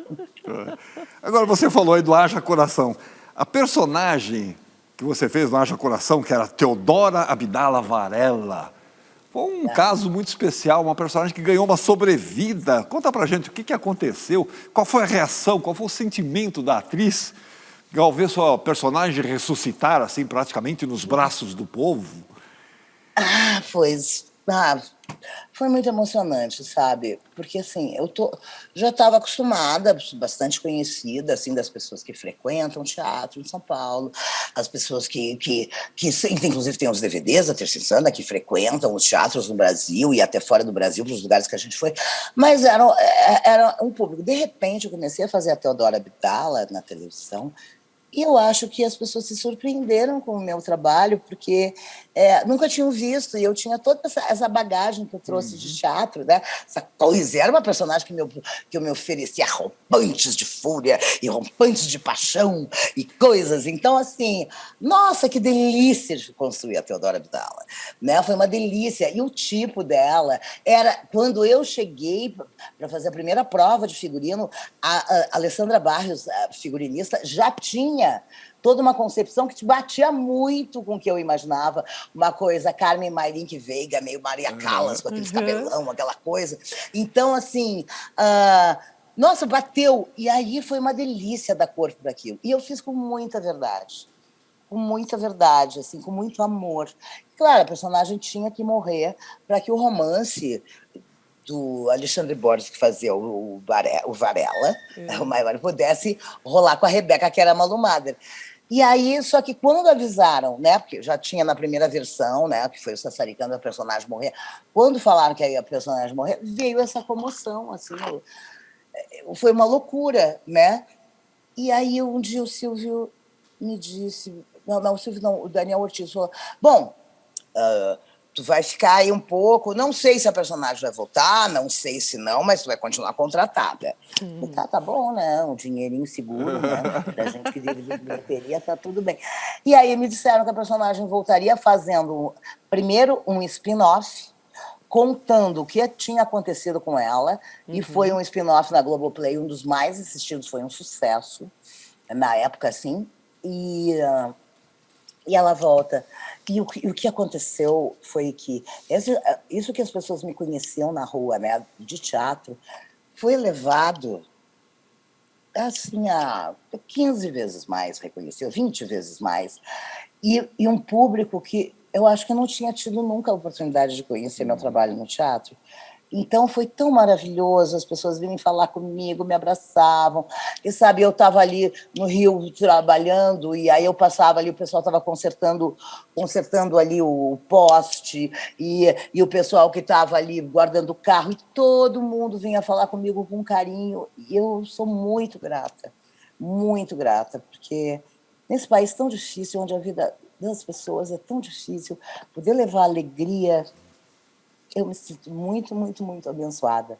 A: Agora, você falou aí do Haja Coração. A personagem que você fez no Haja Coração, que era Teodora Abdala Varela, foi um caso muito especial, uma personagem que ganhou uma sobrevida. Conta pra gente o que aconteceu, qual foi a reação, qual foi o sentimento da atriz ao ver sua personagem ressuscitar, assim, praticamente nos braços do povo.
C: Foi muito emocionante, sabe? Porque, assim, já estava acostumada, bastante conhecida, assim, das pessoas que frequentam teatro em São Paulo, as pessoas que inclusive tem os DVDs da Terça Insana, que frequentam os teatros no Brasil e até fora do Brasil, para os lugares que a gente foi, mas era um público. De repente, eu comecei a fazer a Teodora Abdala na televisão, E eu acho que as pessoas se surpreenderam com o meu trabalho, porque nunca tinham visto, e eu tinha toda essa bagagem que eu trouxe de teatro, né? Essa coisa, era uma personagem que eu me oferecia rompantes de fúria e rompantes de paixão e coisas. Então, assim, nossa, que delícia de construir a Teodora Abdala, né? Foi uma delícia. E o tipo dela era... Quando eu cheguei para fazer a primeira prova de figurino, a Alessandra Barrios, a figurinista, já tinha toda uma concepção que te batia muito com o que eu imaginava, uma coisa Carmen Mayrink Veiga, meio Maria Callas, com aquele cabelão, aquela coisa. Então, assim, nossa, bateu. E aí foi uma delícia dar corpo para aquilo. E eu fiz com muita verdade, assim, com muito amor. Claro, a personagem tinha que morrer para que o romance do Alexandre Borges, que fazia o Varela, o Maior, pudesse rolar com a Rebeca, que era a Malu Mader. E aí, só que quando avisaram, né, porque já tinha na primeira versão, né, que foi o Sassaricando, a personagem morrer, quando falaram que a personagem morrer, veio essa comoção, assim, foi uma loucura, né? E aí um dia o Silvio me disse, não, o Silvio não, o Daniel Ortiz falou, bom, tu vai ficar aí um pouco, não sei se a personagem vai voltar, não sei se não, mas tu vai continuar contratada. Tá bom, né? Um dinheirinho seguro, né? Da gente que vive de bilheteria, tá tudo bem. E aí me disseram que a personagem voltaria fazendo, primeiro, um spin-off, contando o que tinha acontecido com ela, e foi um spin-off na Globoplay, um dos mais assistidos, foi um sucesso, na época, assim, e ela volta. E o que aconteceu foi que isso que as pessoas me conheciam na rua, né, de teatro, foi levado assim, a 15 vezes mais reconhecido, 20 vezes mais. E um público que eu acho que não tinha tido nunca a oportunidade de conhecer meu trabalho no teatro. Então, foi tão maravilhoso, as pessoas vinham falar comigo, me abraçavam. E, sabe, eu estava ali no Rio trabalhando, e aí eu passava ali, o pessoal estava consertando ali o poste, e o pessoal que estava ali guardando o carro, e todo mundo vinha falar comigo com carinho. E eu sou muito grata, porque nesse país tão difícil, onde a vida das pessoas é tão difícil, poder levar alegria... Eu me sinto muito, muito, muito abençoada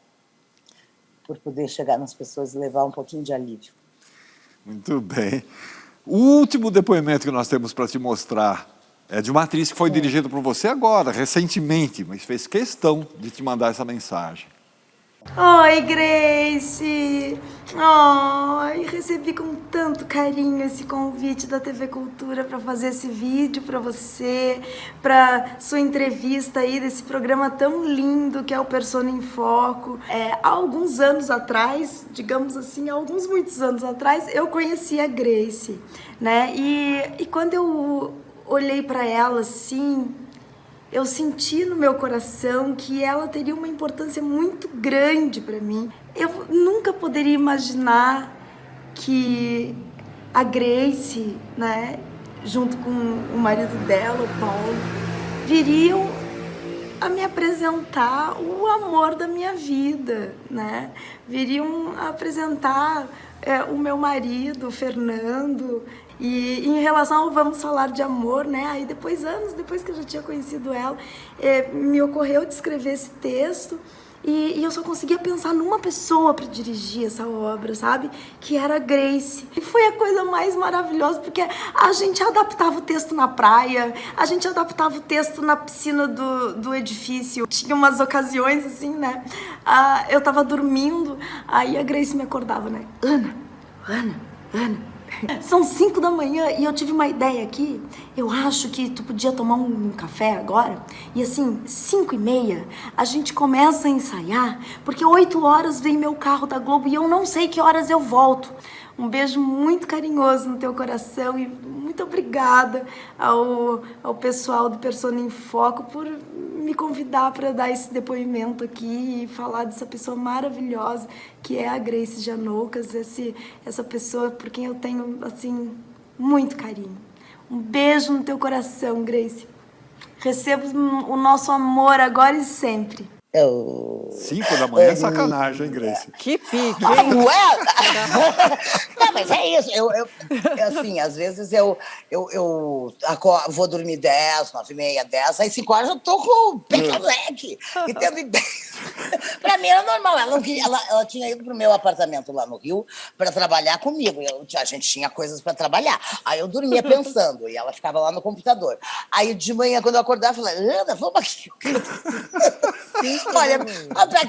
C: por poder chegar nas pessoas e levar um pouquinho de alívio.
A: Muito bem. O último depoimento que nós temos para te mostrar é de uma atriz que foi dirigida por você agora, recentemente, mas fez questão de te mandar essa mensagem.
L: Oi, Grace! Oi, recebi com tanto carinho esse convite da TV Cultura para fazer esse vídeo para você, para sua entrevista aí desse programa tão lindo que é o Persona em Foco. Há alguns anos atrás, digamos assim, muitos anos atrás, eu conheci a Grace, né? E quando eu olhei para ela assim, eu senti no meu coração que ela teria uma importância muito grande para mim. Eu nunca poderia imaginar que a Grace, né, junto com o marido dela, o Paulo, viriam a me apresentar o amor da minha vida, né? Viriam apresentar o meu marido, o Fernando. E em relação ao Vamos Falar de Amor, né? Aí anos depois que eu já tinha conhecido ela, me ocorreu de escrever esse texto e eu só conseguia pensar numa pessoa para dirigir essa obra, sabe? Que era a Grace. E foi a coisa mais maravilhosa, porque a gente adaptava o texto na praia, a gente adaptava o texto na piscina do edifício. Tinha umas ocasiões assim, né? Eu tava dormindo, aí a Grace me acordava, né? Ana. São 5 da manhã e eu tive uma ideia aqui. Eu acho que tu podia tomar um café agora. E assim, 5h30, a gente começa a ensaiar, porque 8 horas vem meu carro da Globo e eu não sei que horas eu volto. Um beijo muito carinhoso no teu coração e muito obrigada ao pessoal do Persona em Foco por me convidar para dar esse depoimento aqui e falar dessa pessoa maravilhosa que é a Grace Janoucas, essa pessoa por quem eu tenho, assim, muito carinho. Um beijo no teu coração, Grace. Receba o nosso amor agora e sempre.
A: 5 da manhã é sacanagem, hein, Grace?
B: Que pique, hein?
C: Não, mas é isso? Assim, às vezes eu vou dormir 10, 9h30, 10, aí 5 horas eu tô com o peteleque e tendo ideias. Pra mim era normal. Ela tinha ido pro meu apartamento lá no Rio para trabalhar comigo. A gente tinha coisas para trabalhar. Aí eu dormia pensando e ela ficava lá no computador. Aí de manhã, quando eu acordava, eu falei, Ana, vamos aqui. Olha, pra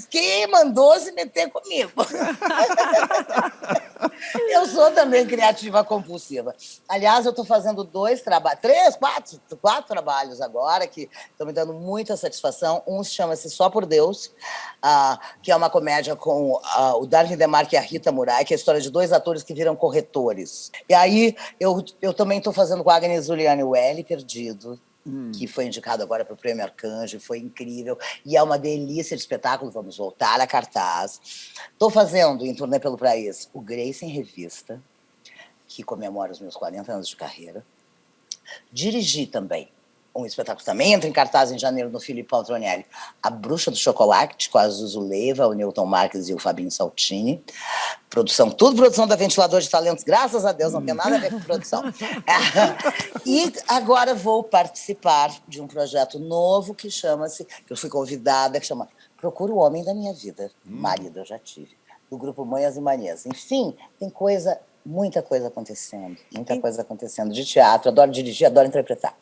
C: quem mandou se meter comigo? Eu sou também criativa compulsiva. Aliás, eu estou fazendo 2 trabalhos, 3, 4 trabalhos agora que estão me dando muita satisfação. Um chama-se Só por Deus, que é uma comédia com o Darwin Demarque e a Rita Murai, que é a história de 2 atores que viram corretores. E aí eu também estou fazendo com a Agnes Juliane o L Perdido, que foi indicado agora para o Prêmio Arcanjo, foi incrível, e é uma delícia de espetáculo, vamos voltar a cartaz. Estou fazendo, em turnê pelo país, o Grace em Revista, que comemora os meus 40 anos de carreira. Dirigi também um espetáculo que também entra em cartaz em janeiro no Filipe Paltronieri, A Bruxa do Chocolate, com a Zuzu Leiva, o Newton Marques e o Fabinho Saltini. Tudo produção da Ventilador de Talentos, graças a Deus, não tem nada a ver com produção. E agora vou participar de um projeto novo que eu fui convidada, que chama Procura o Homem da Minha Vida. Marido eu já tive. Do grupo Manhas e Manias. Enfim, tem muita coisa acontecendo. Muita coisa acontecendo de teatro. Adoro dirigir, adoro interpretar.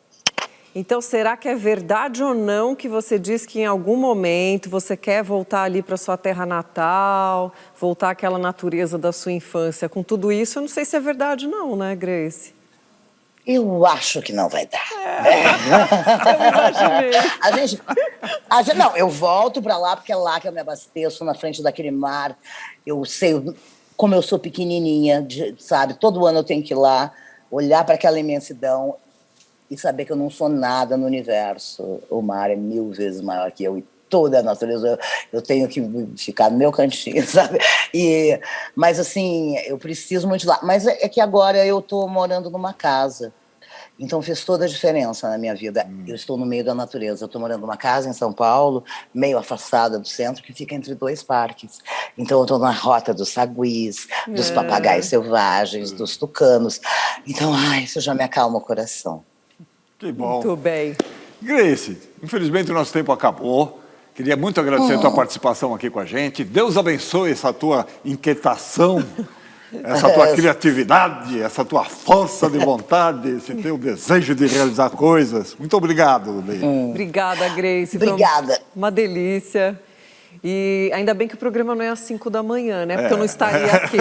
B: Então, será que é verdade ou não que você diz que em algum momento você quer voltar ali para sua terra natal, voltar àquela natureza da sua infância? Com tudo isso, eu não sei se é verdade não, né, Grace?
C: Eu acho que não vai dar.
B: Eu imaginei.
C: Não, eu volto para lá porque é lá que eu me abasteço, na frente daquele mar. Eu sei, como eu sou pequenininha, sabe? Todo ano eu tenho que ir lá, olhar para aquela imensidão e saber que eu não sou nada no universo. O mar é 1000 vezes maior que eu e toda a natureza. Eu tenho que ficar no meu cantinho, sabe? Mas, assim, eu preciso muito de lá. Mas é que agora eu estou morando numa casa. Então fez toda a diferença na minha vida. Eu estou no meio da natureza. Eu estou morando numa casa em São Paulo, meio afastada do centro, que fica entre 2 parques. Então eu estou na rota dos saguis, dos papagaios selvagens, dos tucanos. Então, isso já me acalma o coração.
A: Que bom.
B: Muito bem.
A: Grace, infelizmente o nosso tempo acabou. Queria muito agradecer a tua participação aqui com a gente. Deus abençoe essa tua inquietação, essa tua criatividade, essa tua força de vontade, esse teu desejo de realizar coisas. Muito obrigado, Grace.
B: Obrigada, Grace.
C: Obrigada.
B: Foi uma delícia. E ainda bem que o programa não é às 5 da manhã, né? Porque eu não estaria aqui.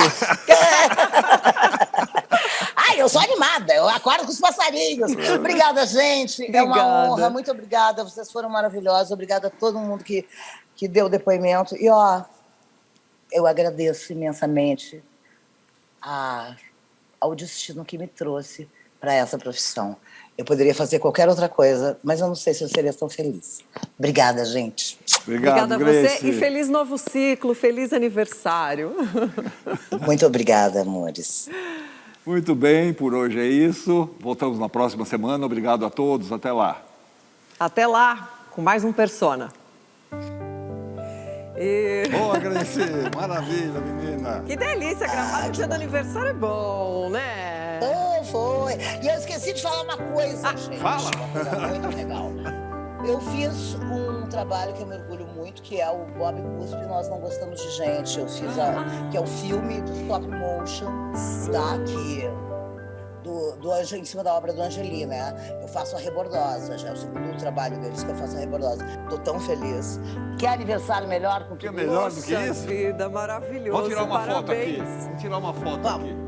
C: Eu sou animada, eu acordo com os passarinhos. Obrigada, gente.
B: Obrigada.
C: É uma honra, muito obrigada. Vocês foram maravilhosos. Obrigada a todo mundo que deu depoimento. E, eu agradeço imensamente ao destino que me trouxe para essa profissão. Eu poderia fazer qualquer outra coisa, mas eu não sei se eu seria tão feliz. Obrigada, gente.
B: Obrigada a você
A: Grace.
B: e feliz novo ciclo, feliz aniversário.
C: Muito obrigada, amores.
A: Muito bem, por hoje é isso. Voltamos na próxima semana. Obrigado a todos. Até lá.
B: Até lá, com mais um Persona.
A: Boa, Grace. Maravilha, menina.
B: Que delícia, gravar no dia do aniversário é bom, né?
C: Foi. E eu esqueci de falar uma coisa, gente.
A: Fala.
C: Uma coisa muito legal. Eu fiz um trabalho que eu me orgulho muito, que é o Bob Cuspe, Nós Não Gostamos de Gente. Eu fiz que é o filme do stop motion, tá? Em cima da obra do Angeli, né? Eu faço a Rebordosa, já é o segundo trabalho deles que eu faço a Rebordosa. Tô tão feliz. Que aniversário melhor com tudo
A: Que é melhor do que isso?
B: Vida, maravilhoso.
A: Vamos tirar uma foto aqui.
B: Parabéns.
A: Vamos tirar uma foto aqui.